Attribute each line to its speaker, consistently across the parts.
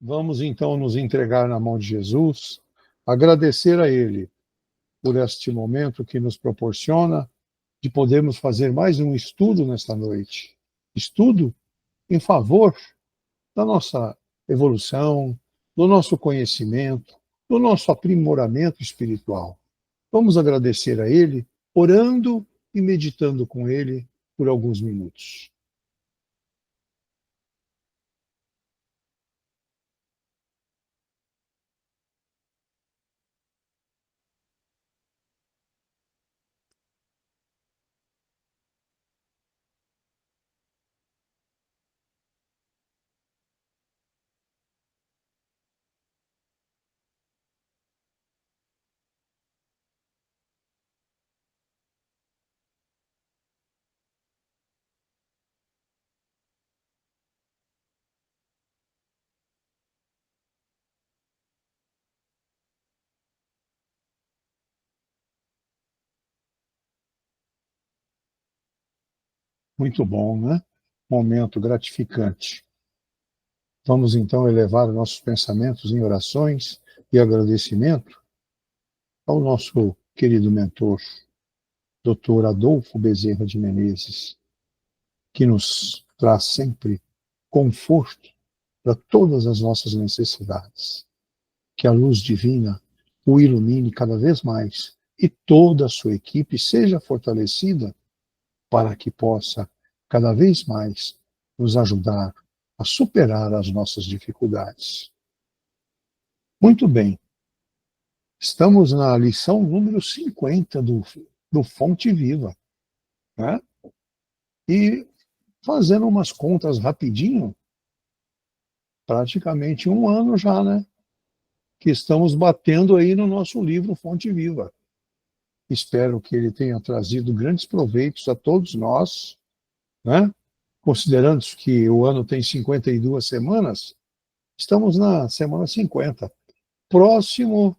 Speaker 1: Vamos então nos entregar na mão de Jesus, agradecer a Ele por este momento que nos proporciona de podermos fazer mais um estudo nesta noite. Estudo em favor da nossa evolução, do nosso conhecimento, do nosso aprimoramento espiritual. Vamos agradecer a Ele, orando e meditando com Ele por alguns minutos. Muito bom, né? Momento gratificante. Vamos então elevar nossos pensamentos em orações e agradecimento ao nosso querido mentor, Dr. Adolfo Bezerra de Menezes, que nos traz sempre conforto para todas as nossas necessidades. Que a luz divina o ilumine cada vez mais e toda a sua equipe seja fortalecida para que possa cada vez mais nos ajudar a superar as nossas dificuldades. Muito bem, estamos na lição número 50 do Fonte Viva, né? E fazendo umas contas rapidinho, praticamente um ano já, né? Que estamos batendo aí no nosso livro Fonte Viva. Espero que ele tenha trazido grandes proveitos a todos nós, né? Considerando que o ano tem 52 semanas, estamos na semana 50, próximo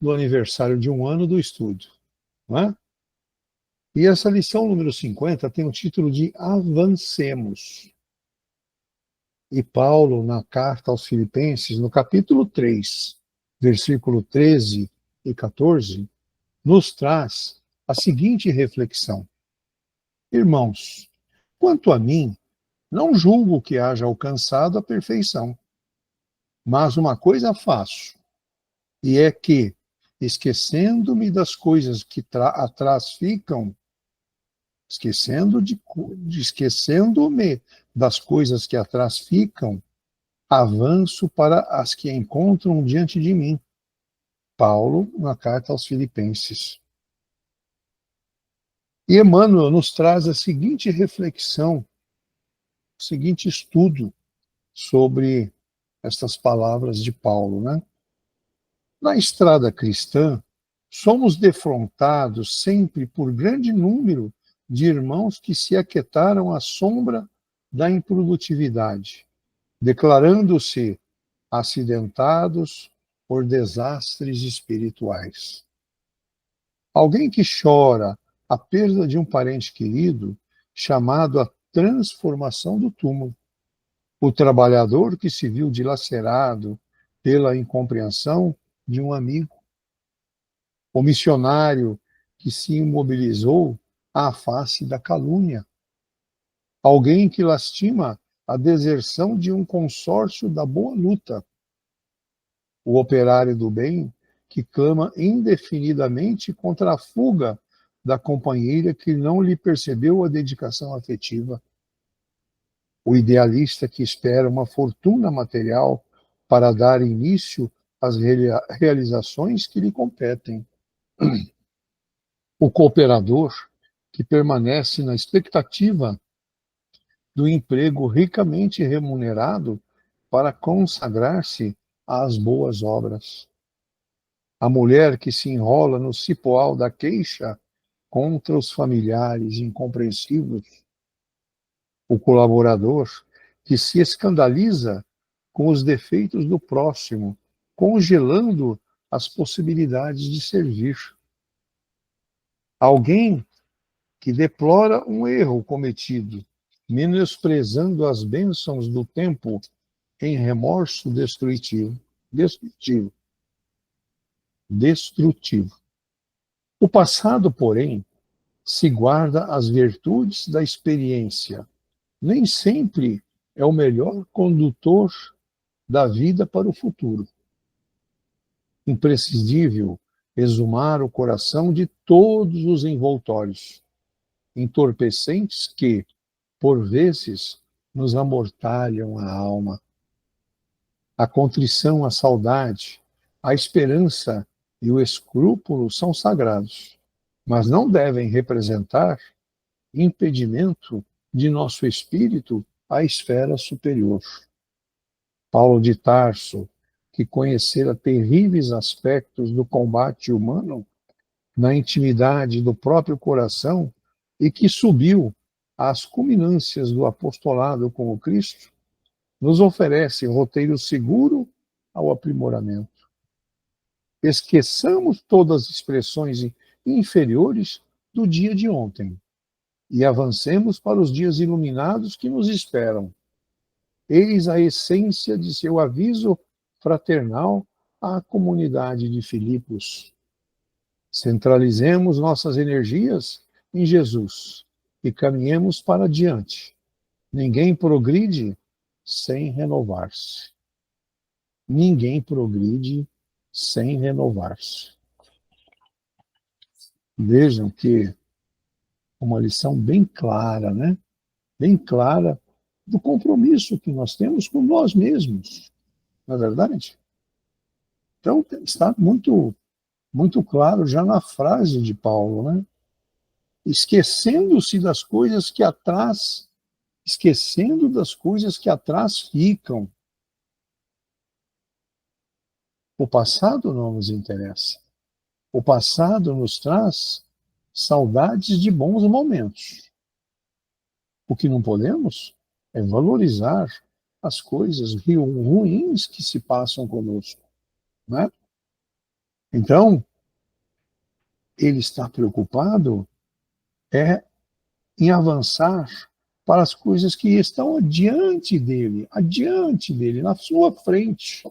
Speaker 1: do aniversário de um ano do estudo, né? E essa lição número 50 tem o título de Avancemos. E Paulo, na carta aos Filipenses, no capítulo 3, versículo 13 e 14, nos traz a seguinte reflexão: Irmãos, quanto a mim, não julgo que haja alcançado a perfeição, mas uma coisa faço, e é que, esquecendo-me das coisas que atrás ficam, esquecendo-me das coisas que atrás ficam, avanço para as que encontram diante de mim. Paulo, na carta aos Filipenses. E Emmanuel nos traz a seguinte reflexão, o seguinte estudo sobre estas palavras de Paulo, né? Na estrada cristã, somos defrontados sempre por grande número de irmãos que se aquietaram à sombra da improdutividade, declarando-se acidentados por desastres espirituais. Alguém que chora a perda de um parente querido, chamado a transformação do túmulo. O trabalhador que se viu dilacerado pela incompreensão de um amigo. O missionário que se imobilizou à face da calúnia. Alguém que lastima a deserção de um consórcio da boa luta. O operário do bem que clama indefinidamente contra a fuga da companheira que não lhe percebeu a dedicação afetiva. O idealista que espera uma fortuna material para dar início às realizações que lhe competem. O cooperador que permanece na expectativa do emprego ricamente remunerado para consagrar-se às boas obras. A mulher que se enrola no cipoal da queixa contra os familiares incompreensivos. O colaborador que se escandaliza com os defeitos do próximo, congelando as possibilidades de servir. Alguém que deplora um erro cometido, menosprezando as bênçãos do tempo em remorso destrutivo. Destrutivo. Destrutivo. O passado, porém, se guarda as virtudes da experiência. Nem sempre é o melhor condutor da vida para o futuro. Imprescindível exumar o coração de todos os envoltórios, entorpecentes que, por vezes, nos amortalham a alma. A contrição, a saudade, a esperança e o escrúpulo são sagrados, mas não devem representar impedimento de nosso espírito à esfera superior. Paulo de Tarso, que conhecera terríveis aspectos do combate humano na intimidade do próprio coração e que subiu às culminâncias do apostolado com o Cristo, nos oferece roteiro seguro ao aprimoramento. Esqueçamos todas as expressões inferiores do dia de ontem e avancemos para os dias iluminados que nos esperam. Eis a essência de seu aviso fraternal à comunidade de Filipos. Centralizemos nossas energias em Jesus e caminhemos para diante. Ninguém progride sem renovar-se. Ninguém progride sem renovar-se. Vejam que uma lição bem clara, né? Bem clara do compromisso que nós temos com nós mesmos, não é verdade? Então, está muito claro já na frase de Paulo, né? Esquecendo-se das coisas que atrás, esquecendo das coisas que atrás ficam. O passado não nos interessa. O passado nos traz saudades de bons momentos. O que não podemos é valorizar as coisas ruins que se passam conosco, né? Então, ele está preocupado em avançar para as coisas que estão adiante dele, na sua frente,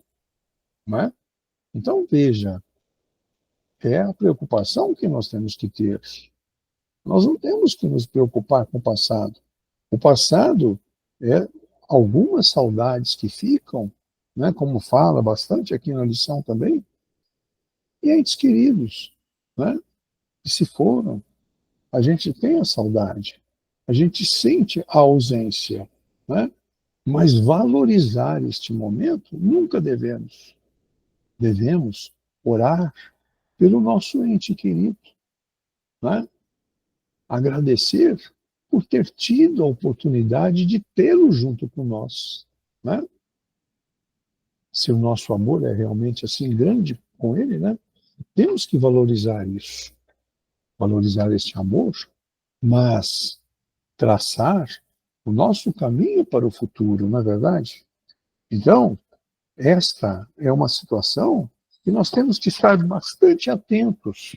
Speaker 1: né? Então, veja, é a preocupação que nós temos que ter. Nós não temos que nos preocupar com o passado. O passado é algumas saudades que ficam, né, como fala bastante aqui na lição também, e entes queridos, né, que se foram. A gente tem a saudade, a gente sente a ausência, né, mas valorizar este momento nunca devemos. Devemos orar pelo nosso ente querido, né, agradecer por ter tido a oportunidade de tê-lo junto com nós, né? Se o nosso amor é realmente assim grande com ele, né? Temos que valorizar isso, valorizar este amor, mas traçar o nosso caminho para o futuro, não é verdade? Então, esta é uma situação que nós temos que estar bastante atentos.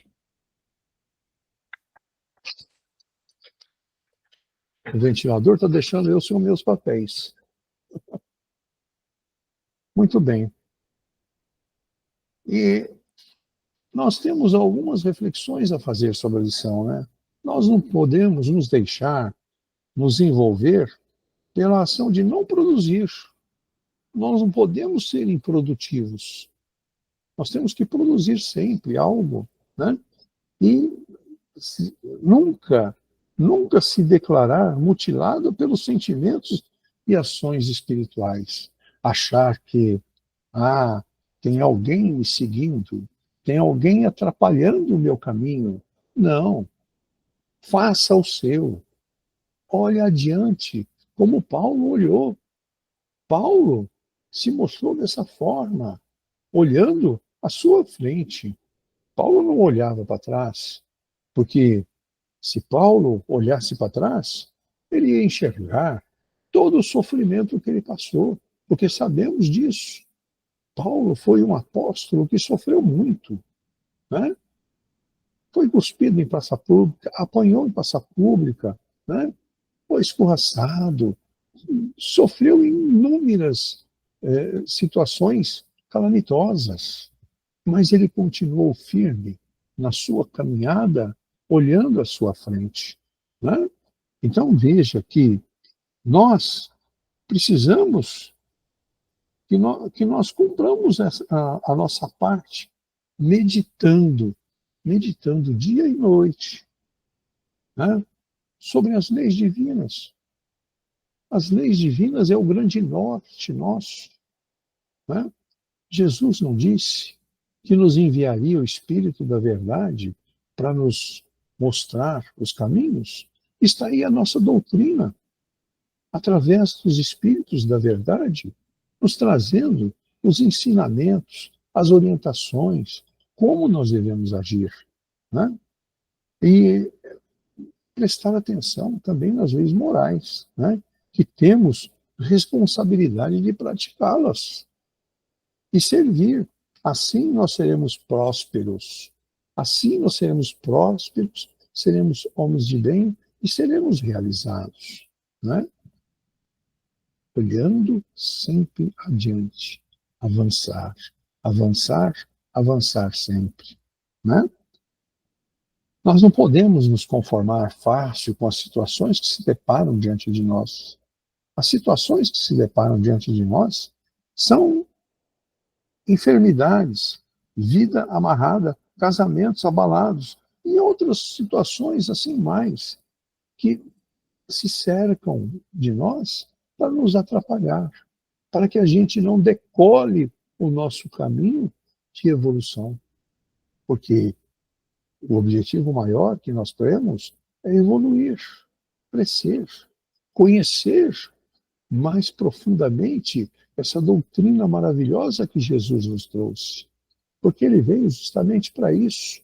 Speaker 1: O ventilador está deixando eu sem meus papéis. Muito bem. E nós temos algumas reflexões a fazer sobre a lição, né? Nós não podemos nos deixar nos envolver pela ação de não produzir. Nós não podemos ser improdutivos. Nós temos que produzir sempre algo, né? E nunca se declarar mutilado pelos sentimentos e ações espirituais. Achar que, tem alguém me seguindo, tem alguém atrapalhando o meu caminho. Não. Faça o seu. Olhe adiante, como Paulo olhou. Paulo se mostrou dessa forma, olhando à sua frente. Paulo não olhava para trás, porque se Paulo olhasse para trás, ele ia enxergar todo o sofrimento que ele passou, porque sabemos disso. Paulo foi um apóstolo que sofreu muito, né? Foi cuspido em praça pública, apanhou em praça pública, né? Foi escorraçado, sofreu inúmeras situações calamitosas, mas ele continuou firme na sua caminhada, olhando à sua frente, né? Então veja que nós precisamos que nós cumpramos a nossa parte, meditando, meditando dia e noite, né, sobre as leis divinas. As leis divinas é o grande norte nosso, né? Jesus não disse que nos enviaria o Espírito da Verdade para nos mostrar os caminhos? Está aí a nossa doutrina, através dos Espíritos da Verdade, nos trazendo os ensinamentos, as orientações, como nós devemos agir, né? E prestar atenção também nas leis morais, né? Que temos responsabilidade de praticá-las e servir. Assim nós seremos prósperos. Assim nós seremos prósperos, seremos homens de bem e seremos realizados, né? Olhando sempre adiante, avançar, avançar, avançar sempre, né? Nós não podemos nos conformar fácil com as situações que se deparam diante de nós. As situações que se deparam diante de nós são enfermidades, vida amarrada, casamentos abalados e outras situações assim mais que se cercam de nós para nos atrapalhar, para que a gente não decole o nosso caminho de evolução. Porque o objetivo maior que nós temos é evoluir, crescer, conhecer mais profundamente essa doutrina maravilhosa que Jesus nos trouxe. Porque ele veio justamente para isso,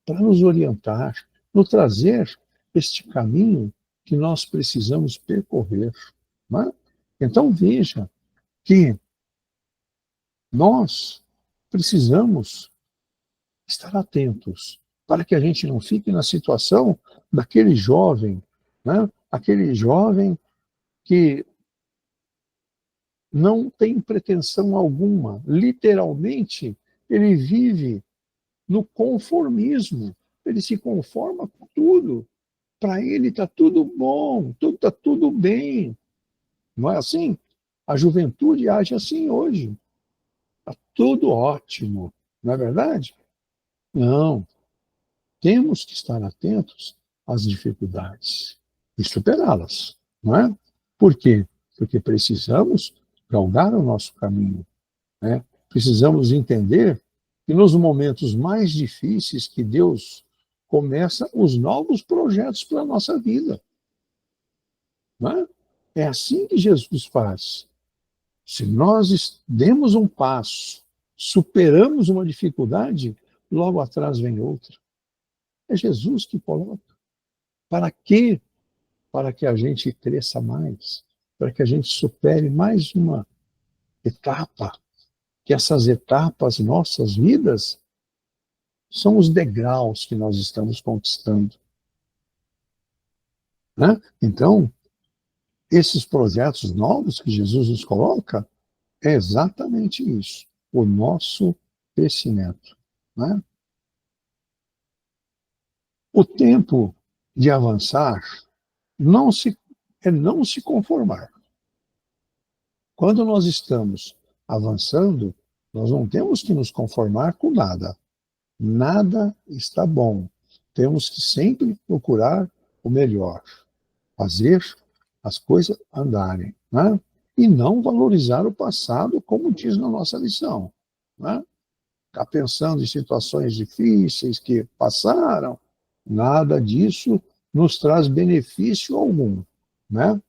Speaker 1: para nos orientar, nos trazer este caminho que nós precisamos percorrer, né? Então veja que nós precisamos estar atentos para que a gente não fique na situação daquele jovem, né? Aquele jovem que não tem pretensão alguma, literalmente, ele vive no conformismo, ele se conforma com tudo, para ele está tudo bom, está tudo bem, não é assim? A juventude age assim hoje, está tudo ótimo, não é verdade? Não, temos que estar atentos às dificuldades e superá-las, não é? Por quê? Porque precisamos galgar o nosso caminho, né? Precisamos entender que nos momentos mais difíceis que Deus começa os novos projetos para a nossa vida, não é? É assim que Jesus faz. Se nós demos um passo, superamos uma dificuldade, logo atrás vem outra. É Jesus que coloca. Para quê? Para que a gente cresça mais, para que a gente supere mais uma etapa, que essas etapas, nossas vidas, são os degraus que nós estamos conquistando, né? Então, esses projetos novos que Jesus nos coloca, é exatamente isso, o nosso crescimento, né? O tempo de avançar não se, é não se conformar. Quando nós estamos avançando, nós não temos que nos conformar com nada. Nada está bom. Temos que sempre procurar o melhor, fazer as coisas andarem, né? E não valorizar o passado, como diz na nossa lição, né? Ficar pensando em situações difíceis que passaram, nada disso nos traz benefício algum, né?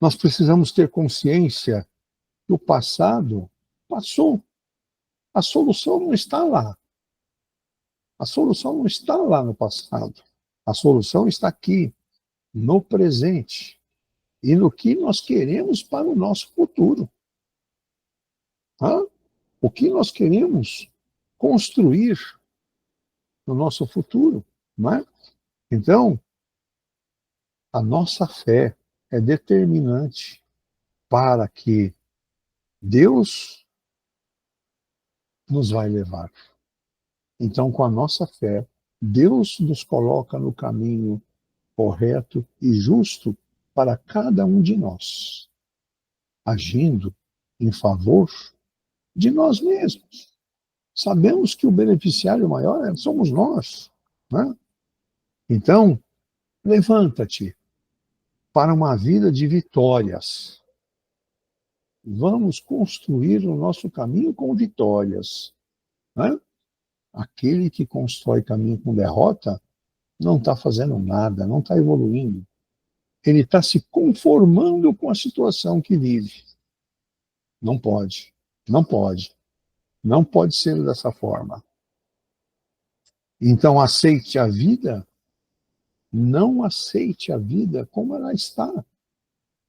Speaker 1: Nós precisamos ter consciência que o passado passou. A solução não está lá. A solução não está lá no passado. A solução está aqui, no presente, e no que nós queremos para o nosso futuro. Tá? O que nós queremos construir no nosso futuro. Não é? Então, a nossa fé é determinante para que Deus nos vai levar. Então, com a nossa fé, Deus nos coloca no caminho correto e justo para cada um de nós, agindo em favor de nós mesmos. Sabemos que o beneficiário maior somos nós, né? Então, levanta-te para uma vida de vitórias. Vamos construir o nosso caminho com vitórias, né? Aquele que constrói caminho com derrota não está fazendo nada, não está evoluindo. Ele está se conformando com a situação que vive. Não pode, não pode, não pode ser dessa forma. Então aceite a vida, não aceite a vida como ela está.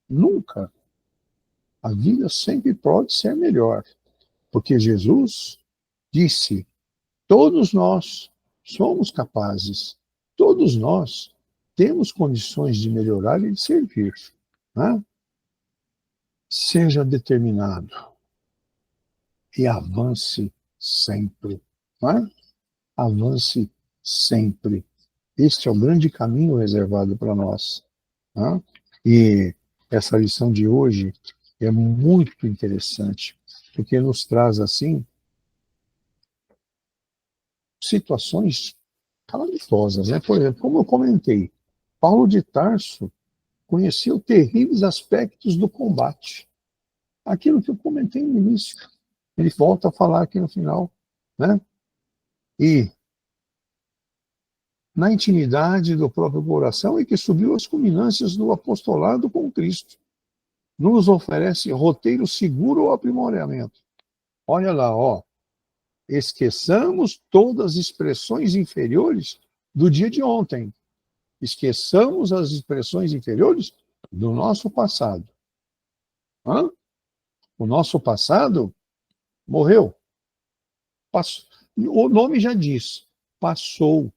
Speaker 1: Nunca. A vida sempre pode ser melhor, porque Jesus disse: todos nós somos capazes, todos nós temos condições de melhorar e de servir, né? Seja determinado e avance sempre, né? Avance sempre. Este é o grande caminho reservado para nós, né? E essa lição de hoje é muito interessante, porque nos traz, assim, situações calamitosas, né? Por exemplo, como eu comentei, Paulo de Tarso conheceu terríveis aspectos do combate. Aquilo que eu comentei no início. Ele volta a falar aqui no final, né? E na intimidade do próprio coração e que subiu às culminâncias do apostolado com Cristo. Nos oferece roteiro seguro ao aprimoramento. Olha lá, ó. Esqueçamos todas as expressões inferiores do dia de ontem. Esqueçamos as expressões inferiores do nosso passado. Hã? O nosso passado morreu. Passou. O nome já diz. Passou.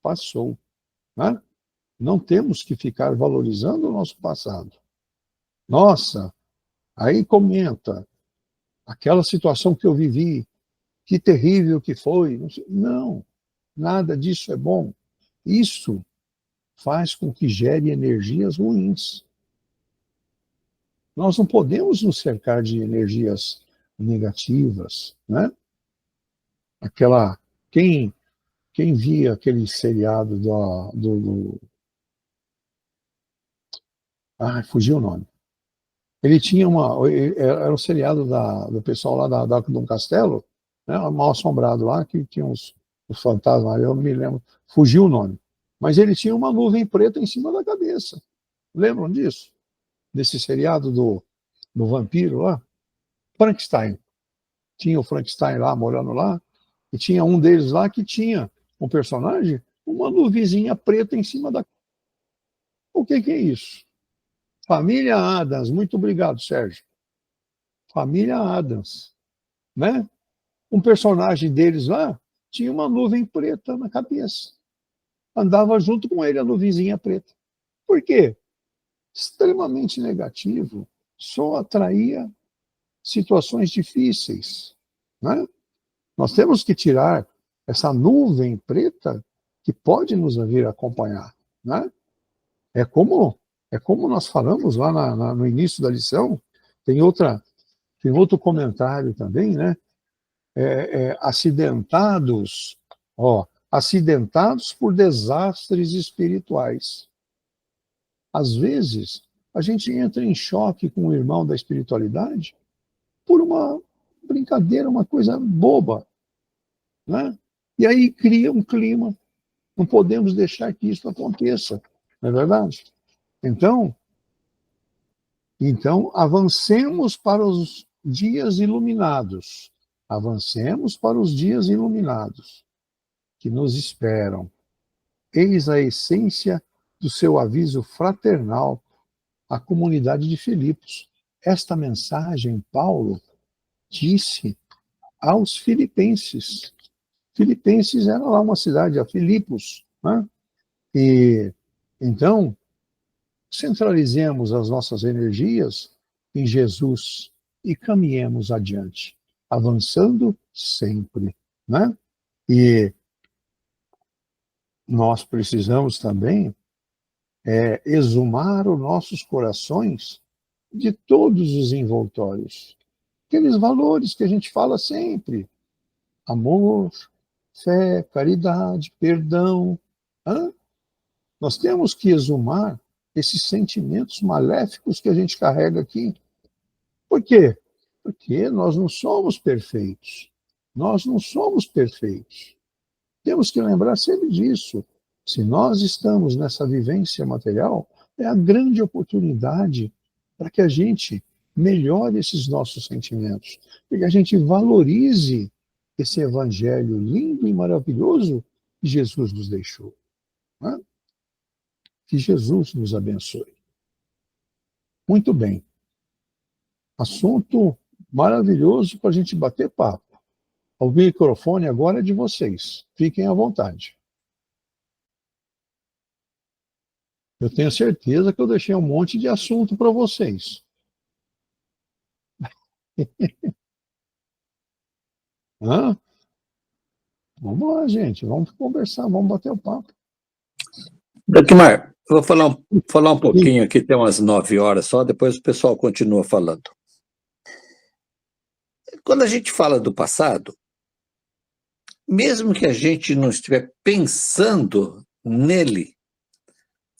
Speaker 1: Passou. Né? Não temos que ficar valorizando o nosso passado. Nossa, aí comenta aquela situação que eu vivi, que terrível que foi. Não, nada disso é bom. Isso faz com que gere energias ruins. Nós não podemos nos cercar de energias negativas, né? Aquela, quem via aquele seriado fugiu o nome. Ele tinha era o seriado do pessoal lá do Castelo, né, mal assombrado lá, que tinha os fantasmas, eu não me lembro, fugiu o nome. Mas ele tinha uma nuvem preta em cima da cabeça. Lembram disso? Desse seriado do vampiro lá? Frankenstein. Tinha o Frankenstein lá, morando lá, e tinha um deles lá que tinha um personagem, uma nuvenzinha preta em cima da... O que é isso? Família Adams, muito obrigado, Sérgio. Família Adams, né? Um personagem deles lá tinha uma nuvem preta na cabeça. Andava junto com ele a nuvenzinha preta. Por quê? Extremamente negativo, só atraía situações difíceis, né? Nós temos que tirar essa nuvem preta que pode nos vir acompanhar, né? É como nós falamos lá no início da lição. Tem outro comentário também, né? Acidentados, acidentados por desastres espirituais. Às vezes, a gente entra em choque com o irmão da espiritualidade por uma brincadeira, uma coisa boba, né? E aí cria um clima. Não podemos deixar que isso aconteça, não é verdade? Então, avancemos para os dias iluminados. Avancemos para os dias iluminados que nos esperam. Eis a essência do seu aviso fraternal à comunidade de Filipos. Esta mensagem, Paulo disse aos filipenses. Filipenses era lá uma cidade, a Filipos, né? E então, centralizemos as nossas energias em Jesus, e caminhemos adiante, avançando sempre, né? E nós precisamos também exumar os nossos corações de todos os envoltórios. Aqueles valores que a gente fala sempre: amor, fé, caridade, perdão. Hã? Nós temos que exumar esses sentimentos maléficos que a gente carrega aqui. Por quê? Porque nós não somos perfeitos. Nós não somos perfeitos. Temos que lembrar sempre disso. Se nós estamos nessa vivência material, é a grande oportunidade para que a gente melhore esses nossos sentimentos, para que a gente valorize esse evangelho lindo e maravilhoso que Jesus nos deixou. Né? Que Jesus nos abençoe. Muito bem. Assunto maravilhoso para a gente bater papo. O microfone agora é de vocês. Fiquem à vontade. Eu tenho certeza que eu deixei um monte de assunto para vocês. Hã? Vamos lá, gente. Vamos conversar, vamos bater o papo.
Speaker 2: Daqmar, eu vou falar um pouquinho aqui, tem umas 9 horas só, depois o pessoal continua falando. Quando a gente fala do passado, mesmo que a gente não estiver pensando nele,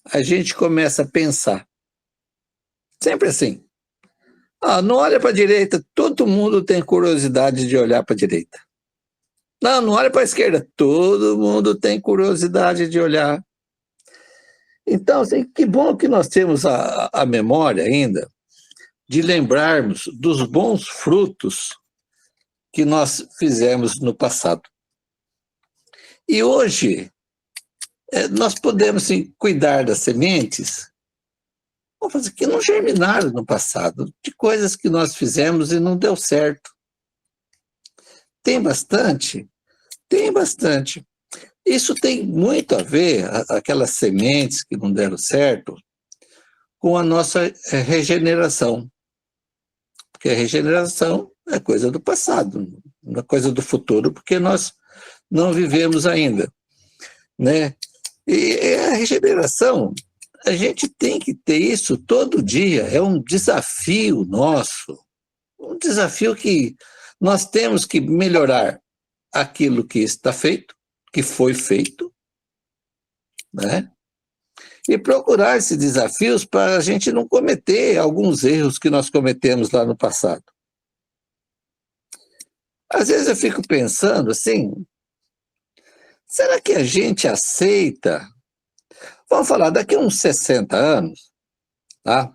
Speaker 2: a gente começa a pensar. Sempre assim. Não olha para a direita, todo mundo tem curiosidade de olhar para a direita. Não olha para a esquerda, todo mundo tem curiosidade de olhar. Então, assim, que bom que nós temos a memória ainda de lembrarmos dos bons frutos que nós fizemos no passado. E hoje, nós podemos sim, cuidar das sementes que não germinaram no passado, de coisas que nós fizemos e não deu certo. Tem bastante? Tem bastante. Isso tem muito a ver, aquelas sementes que não deram certo, com a nossa regeneração. Porque a regeneração é coisa do passado, não é coisa do futuro, porque nós não vivemos ainda, né? E a regeneração, a gente tem que ter isso todo dia, é um desafio nosso, um desafio que nós temos que melhorar aquilo que está feito, que foi feito, né? E procurar esses desafios para a gente não cometer alguns erros que nós cometemos lá no passado. Às vezes eu fico pensando assim, será que a gente aceita? Vamos falar, daqui a uns 60 anos, tá?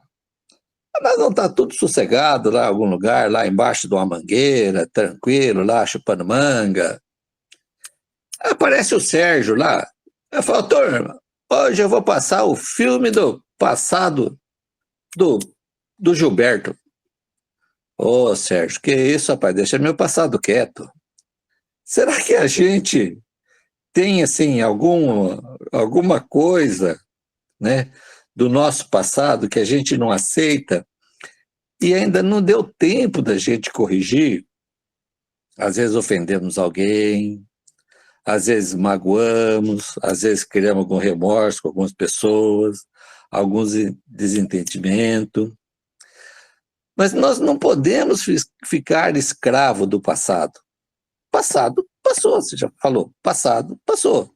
Speaker 2: Nós vamos estar tudo sossegado lá em algum lugar, lá embaixo de uma mangueira, tranquilo, lá chupando manga. Aparece o Sérgio lá, eu falo, turma, hoje eu vou passar o filme do passado do Gilberto. Ô, Sérgio, que isso, rapaz, deixa meu passado quieto. Será que a gente tem, assim, alguma coisa, né, do nosso passado que a gente não aceita e ainda não deu tempo da gente corrigir? Às vezes ofendemos alguém, às vezes magoamos, às vezes criamos algum remorso com algumas pessoas, alguns desentendimento. Mas nós não podemos ficar escravo do passado. Passado passou, você já falou, passado passou.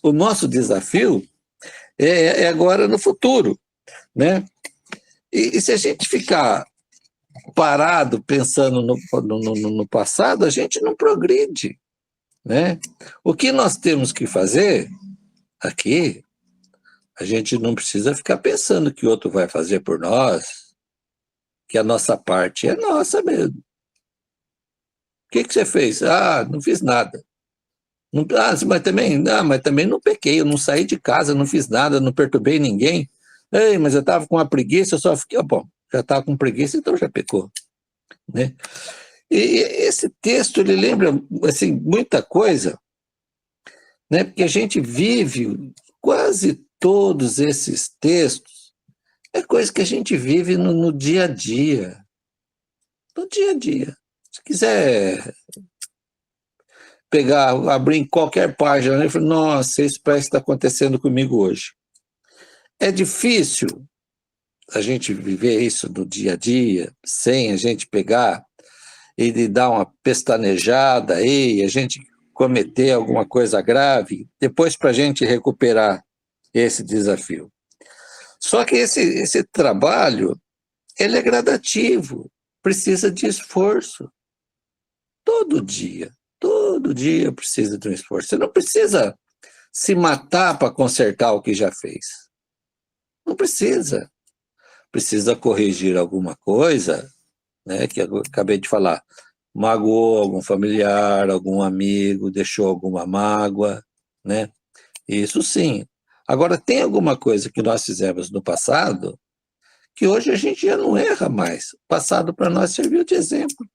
Speaker 2: O nosso desafio é agora no futuro, né? E se a gente ficar parado pensando no passado, a gente não progride, né? O que nós temos que fazer aqui, a gente não precisa ficar pensando que o outro vai fazer por nós, que a nossa parte é nossa mesmo. O que você fez? Não fiz nada. Não, mas também não pequei, eu não saí de casa, não fiz nada, não perturbei ninguém. Ei, mas eu estava com uma preguiça, eu só fiquei, bom, já estava com preguiça, então já pecou, né? E esse texto, ele lembra, assim, muita coisa, né? Porque a gente vive quase todos esses textos, é coisa que a gente vive no dia a dia. no dia a dia. Se quiser pegar, abrir em qualquer página, né, e falar, nossa, isso parece que está acontecendo comigo hoje. É difícil a gente viver isso no dia a dia, sem a gente pegar e dar uma pestanejada aí, a gente cometer alguma coisa grave, depois para a gente recuperar esse desafio. Só que esse trabalho, ele é gradativo, precisa de esforço. Todo dia precisa de um esforço. Você não precisa se matar para consertar o que já fez. Não precisa. Precisa corrigir alguma coisa, né, que eu acabei de falar. Magoou algum familiar, algum amigo, deixou alguma mágoa, né? Isso sim. Agora, tem alguma coisa que nós fizemos no passado que hoje a gente já não erra mais. O passado para nós serviu de exemplo.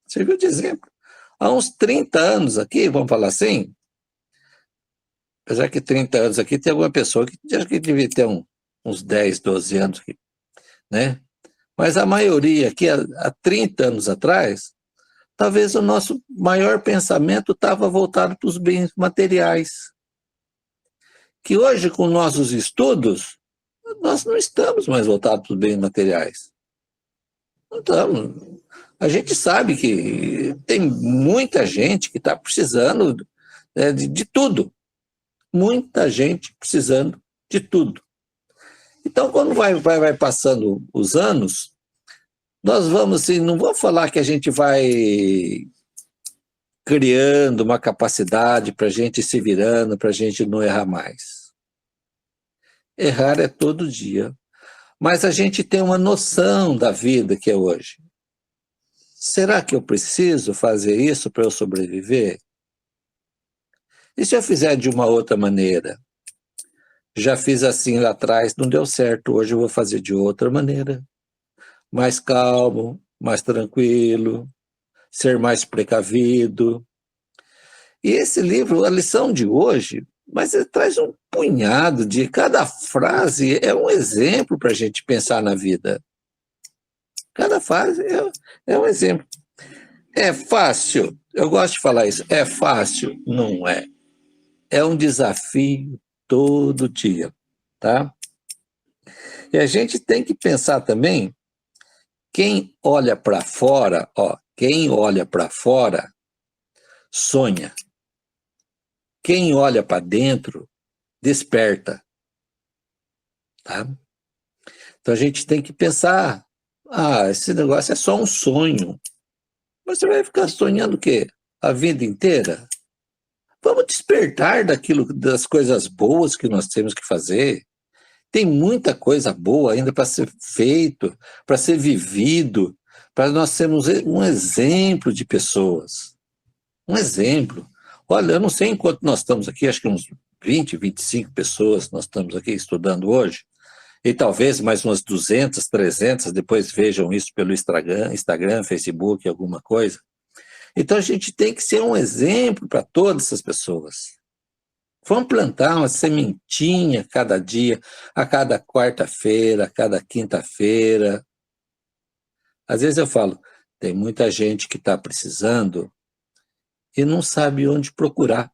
Speaker 2: Serviu de exemplo. Há uns 30 anos aqui, vamos falar assim, apesar que 30 anos aqui tem alguma pessoa que acho que devia ter uns 10, 12 anos aqui, né? Mas a maioria aqui, há 30 anos atrás, talvez o nosso maior pensamento estava voltado para os bens materiais. Que hoje, com nossos estudos, nós não estamos mais voltados para os bens materiais. Não estamos. A gente sabe que tem muita gente que está precisando de tudo. Muita gente precisando de tudo. Então, quando vai passando os anos, nós vamos, assim, não vou falar que a gente vai criando uma capacidade para a gente se virando, para a gente não errar mais. Errar é todo dia. Mas a gente tem uma noção da vida que é hoje. Será que eu preciso fazer isso para eu sobreviver? E se eu fizer de uma outra maneira? Já fiz assim lá atrás, não deu certo, hoje eu vou fazer de outra maneira. Mais calmo, mais tranquilo, ser mais precavido. E esse livro, a lição de hoje, mas ele traz um punhado de cada frase, é um exemplo para a gente pensar na vida. Cada frase é um exemplo. É fácil, eu gosto de falar isso, é fácil? Não é. É um desafio todo dia, tá? E a gente tem que pensar também, quem olha para fora, quem olha para fora sonha. Quem olha para dentro desperta, tá? Então a gente tem que pensar, esse negócio é só um sonho. Mas você vai ficar sonhando o quê? A vida inteira? Vamos despertar das coisas boas que nós temos que fazer. Tem muita coisa boa ainda para ser feito, para ser vivido, para nós sermos um exemplo de pessoas. Um exemplo. Olha, eu não sei enquanto nós estamos aqui, acho que uns 20, 25 pessoas nós estamos aqui estudando hoje, e talvez mais umas 200, 300 depois vejam isso pelo Instagram, Facebook, alguma coisa. Então a gente tem que ser um exemplo para todas essas pessoas. Vamos plantar uma sementinha cada dia, a cada quarta-feira, a cada quinta-feira. Às vezes eu falo, tem muita gente que está precisando e não sabe onde procurar.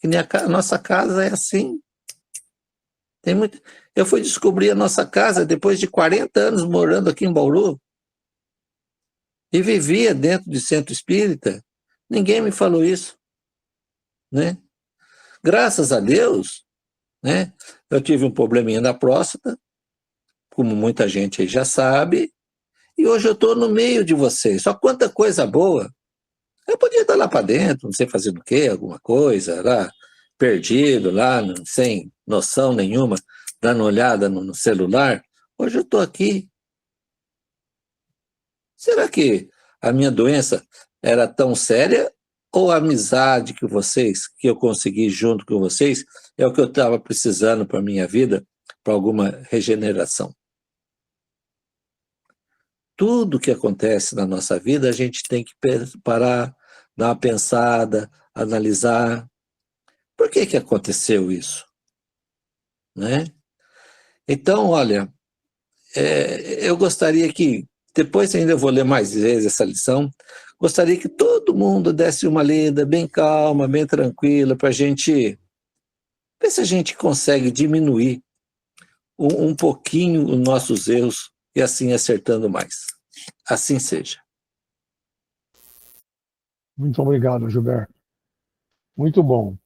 Speaker 2: Que nem a nossa casa é assim. Eu fui descobrir a nossa casa depois de 40 anos morando aqui em Bauru. E vivia dentro de centro espírita. Ninguém me falou isso, né? Graças a Deus, né? Eu tive um probleminha na próstata, como muita gente aí já sabe, e hoje eu estou no meio de vocês. Só quanta coisa boa. Eu podia estar lá para dentro, não sei fazendo o quê, alguma coisa, lá, perdido, lá, sem noção nenhuma, dando uma olhada no celular. Hoje eu estou aqui. Será que a minha doença era tão séria ou a amizade que eu consegui junto com vocês é o que eu estava precisando para a minha vida, para alguma regeneração? Tudo que acontece na nossa vida, a gente tem que parar, dar uma pensada, analisar. Por que aconteceu isso? Né? Então, olha, eu gostaria que Depois ainda vou ler mais vezes essa lição. Gostaria que todo mundo desse uma lida bem calma, bem tranquila, para a gente ver se a gente consegue diminuir um pouquinho os nossos erros e assim acertando mais. Assim seja.
Speaker 1: Muito obrigado, Gilberto. Muito bom.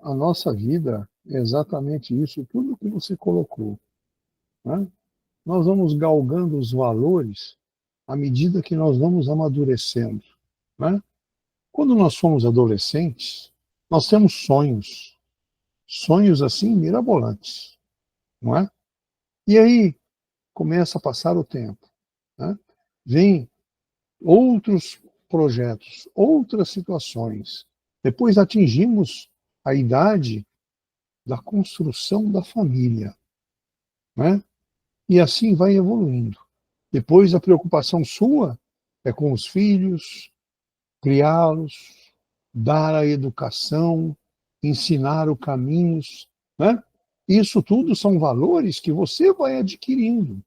Speaker 1: A nossa vida é exatamente isso, tudo que você colocou, né? Nós vamos galgando os valores à medida que nós vamos amadurecendo, né? Quando nós somos adolescentes, nós temos sonhos, sonhos assim mirabolantes, não é? E aí começa a passar o tempo, né? Vem outros projetos, outras situações. Depois atingimos a idade da construção da família, né? E assim vai evoluindo. Depois a preocupação sua é com os filhos, criá-los, dar a educação, ensinar os caminhos, né? Isso tudo são valores que você vai adquirindo.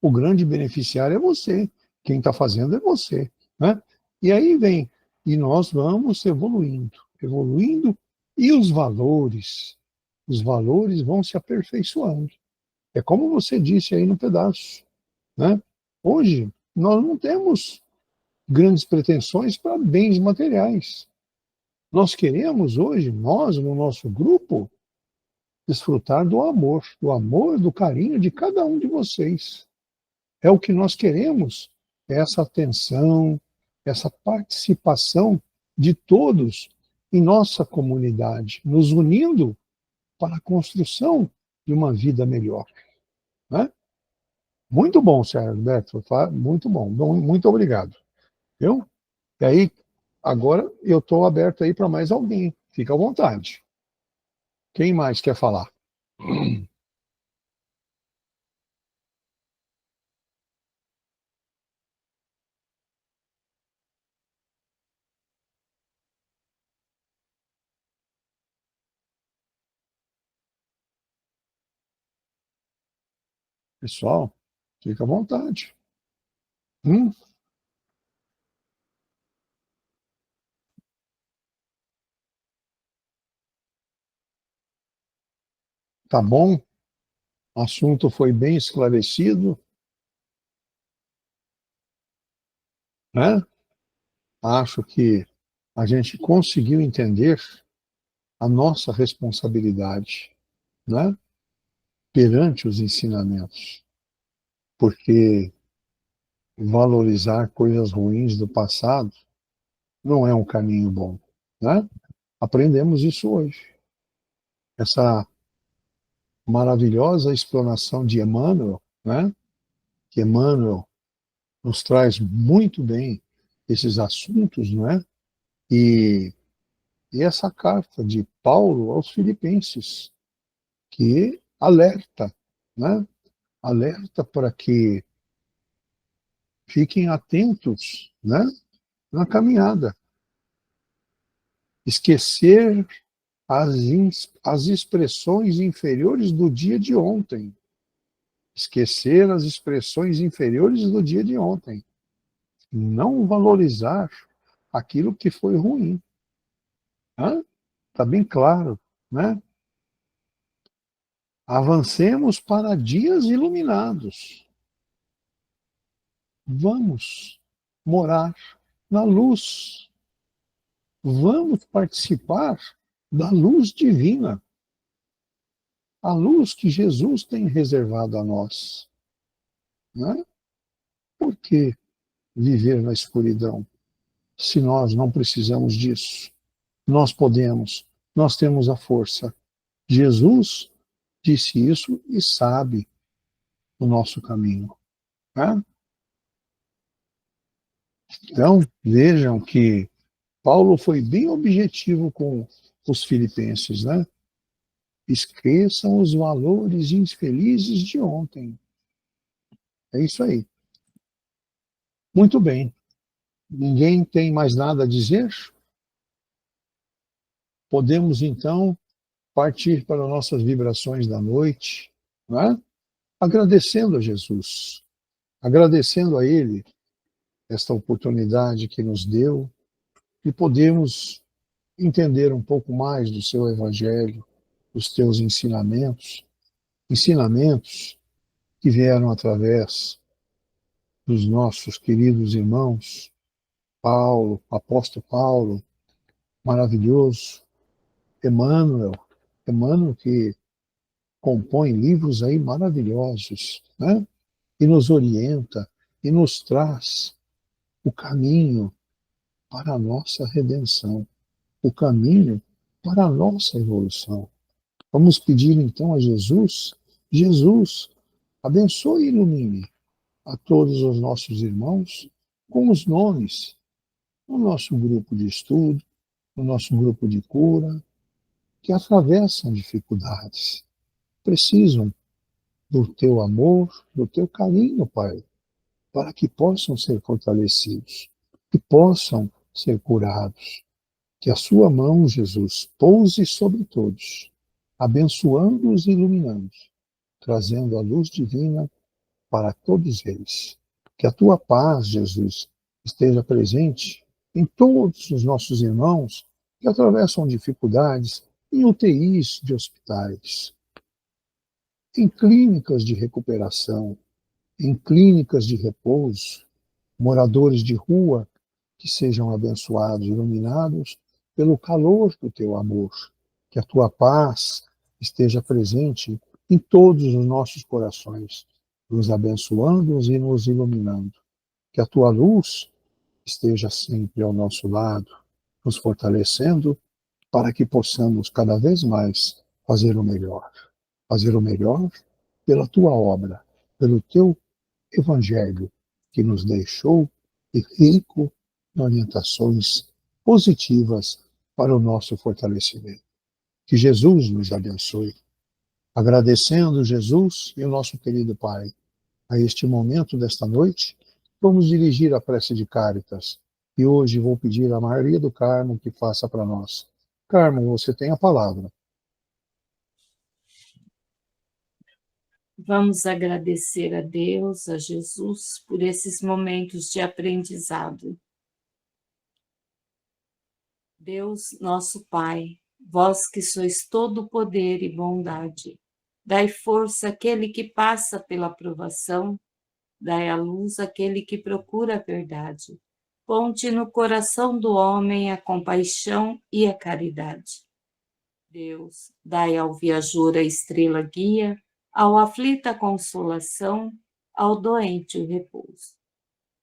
Speaker 1: O grande beneficiário é você, quem está fazendo é você, né? E aí vem, e nós vamos evoluindo, evoluindo, e os valores vão se aperfeiçoando. É como você disse aí no pedaço, né? Hoje, nós não temos grandes pretensões para bens materiais. Nós queremos hoje, nós, no nosso grupo, desfrutar do amor, do carinho de cada um de vocês. É o que nós queremos, é essa atenção, essa participação de todos em nossa comunidade, nos unindo para a construção de uma vida melhor, né? Muito bom, Sérgio Alberto, muito bom, muito obrigado. Viu? E aí, agora eu estou aberto aí para mais alguém, fica à vontade. Quem mais quer falar? Pessoal, fica à vontade. Hum, tá bom? O assunto foi bem esclarecido, né? Acho que a gente conseguiu entender a nossa responsabilidade, né? Perante os ensinamentos, porque valorizar coisas ruins do passado não é um caminho bom, né? Aprendemos isso hoje. Essa maravilhosa explanação de Emmanuel, né? Que Emmanuel nos traz muito bem esses assuntos, não é? E, e essa carta de Paulo aos Filipenses, que alerta, né? Alerta para que fiquem atentos, né? Na caminhada. Esquecer as expressões inferiores do dia de ontem. Esquecer as expressões inferiores do dia de ontem. Não valorizar aquilo que foi ruim. Está bem claro, né? Avancemos para dias iluminados. Vamos morar na luz. Vamos participar da luz divina, a luz que Jesus tem reservado a nós, né? Por que viver na escuridão se nós não precisamos disso? Nós podemos, nós temos a força. Jesus disse isso e sabe o nosso caminho, né? Então, vejam que Paulo foi bem objetivo com os filipenses, né? Esqueçam os valores infelizes de ontem. É isso aí. Muito bem. Ninguém tem mais nada a dizer? Podemos, então, partir para nossas vibrações da noite, né? Agradecendo a Jesus agradecendo a Ele esta oportunidade que nos deu de podermos entender um pouco mais do seu Evangelho, dos teus ensinamentos, ensinamentos que vieram através dos nossos queridos irmãos, Paulo, apóstolo Paulo, maravilhoso, Emmanuel, Emmanuel que compõe livros aí maravilhosos, né? E nos orienta e nos traz o caminho para a nossa redenção, o caminho para a nossa evolução. Vamos pedir então a Jesus, Jesus, abençoe e ilumine a todos os nossos irmãos com os nomes no nosso grupo de estudo, no nosso grupo de cura, que atravessam dificuldades, precisam do teu amor, do teu carinho, Pai, para que possam ser fortalecidos, que possam ser curados. Que a sua mão, Jesus, pouse sobre todos, abençoando-os e iluminando, trazendo a luz divina para todos eles. Que a tua paz, Jesus, esteja presente em todos os nossos irmãos que atravessam dificuldades em UTIs de hospitais, em clínicas de recuperação, em clínicas de repouso, moradores de rua que sejam abençoados, iluminados pelo calor do teu amor. Que a tua paz esteja presente em todos os nossos corações, nos abençoando e nos iluminando. Que a tua luz esteja sempre ao nosso lado, nos fortalecendo para que possamos cada vez mais fazer o melhor. Fazer o melhor pela tua obra, pelo teu evangelho que nos deixou e rico em orientações positivas para o nosso fortalecimento. Que Jesus nos abençoe. Agradecendo Jesus e o nosso querido Pai, a este momento desta noite, vamos dirigir a prece de Cáritas. E hoje vou pedir a Maria do Carmo que faça para nós. Carmo, você tem a palavra.
Speaker 3: Vamos agradecer a Deus, a Jesus, por esses momentos de aprendizado. Deus, nosso Pai, vós que sois todo poder e bondade, dai força àquele que passa pela provação, dai a luz àquele que procura a verdade. Ponte no coração do homem a compaixão e a caridade. Deus, dai ao viajor a estrela guia, ao aflito a consolação, ao doente o repouso.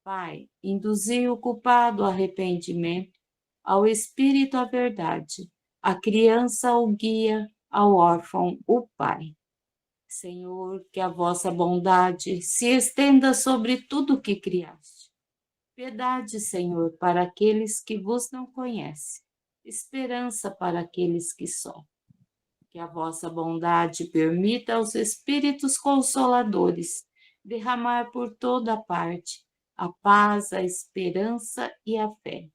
Speaker 3: Pai, induzi o culpado ao arrependimento, ao espírito a verdade, à criança o guia, ao órfão o Pai. Senhor, que a vossa bondade se estenda sobre tudo que criaste. Piedade, Senhor, para aqueles que vos não conhecem, esperança para aqueles que sofrem. Que a vossa bondade permita aos Espíritos Consoladores derramar por toda parte a paz, a esperança e a fé.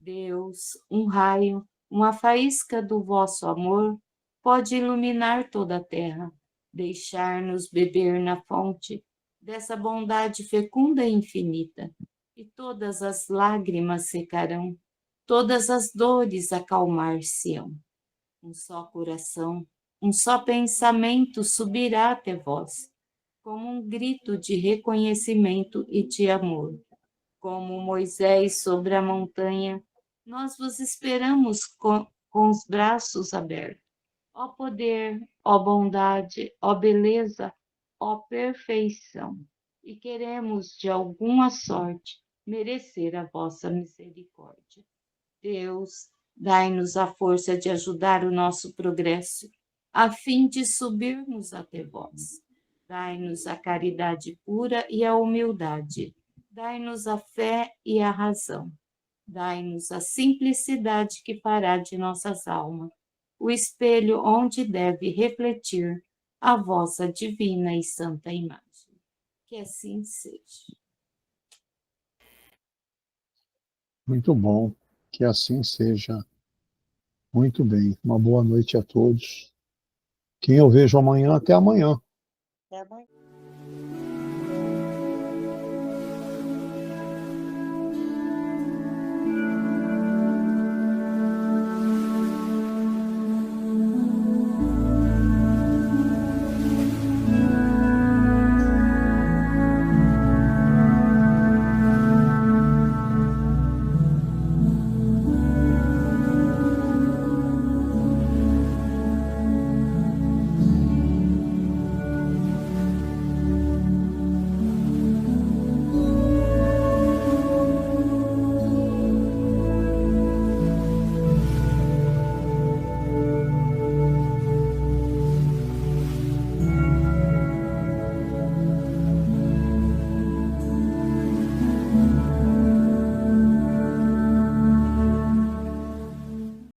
Speaker 3: Deus, um raio, uma faísca do vosso amor pode iluminar toda a terra, deixar-nos beber na fonte dessa bondade fecunda e infinita, e todas as lágrimas secarão, todas as dores acalmar-se-ão. Um só coração, um só pensamento subirá até vós, como um grito de reconhecimento e de amor. Como Moisés sobre a montanha, nós vos esperamos com os braços abertos. Ó poder, ó bondade, ó beleza, ó perfeição. E queremos, de alguma sorte, merecer a vossa misericórdia. Deus, dai-nos a força de ajudar o nosso progresso, a fim de subirmos até vós. Dai-nos a caridade pura e a humildade. Dai-nos a fé e a razão. Dai-nos a simplicidade que fará de nossas almas o espelho onde deve refletir a vossa divina e santa imagem. Que assim seja.
Speaker 1: Muito bom. Que assim seja. Muito bem. Uma boa noite a todos. Quem eu vejo amanhã, até amanhã.
Speaker 4: Até amanhã.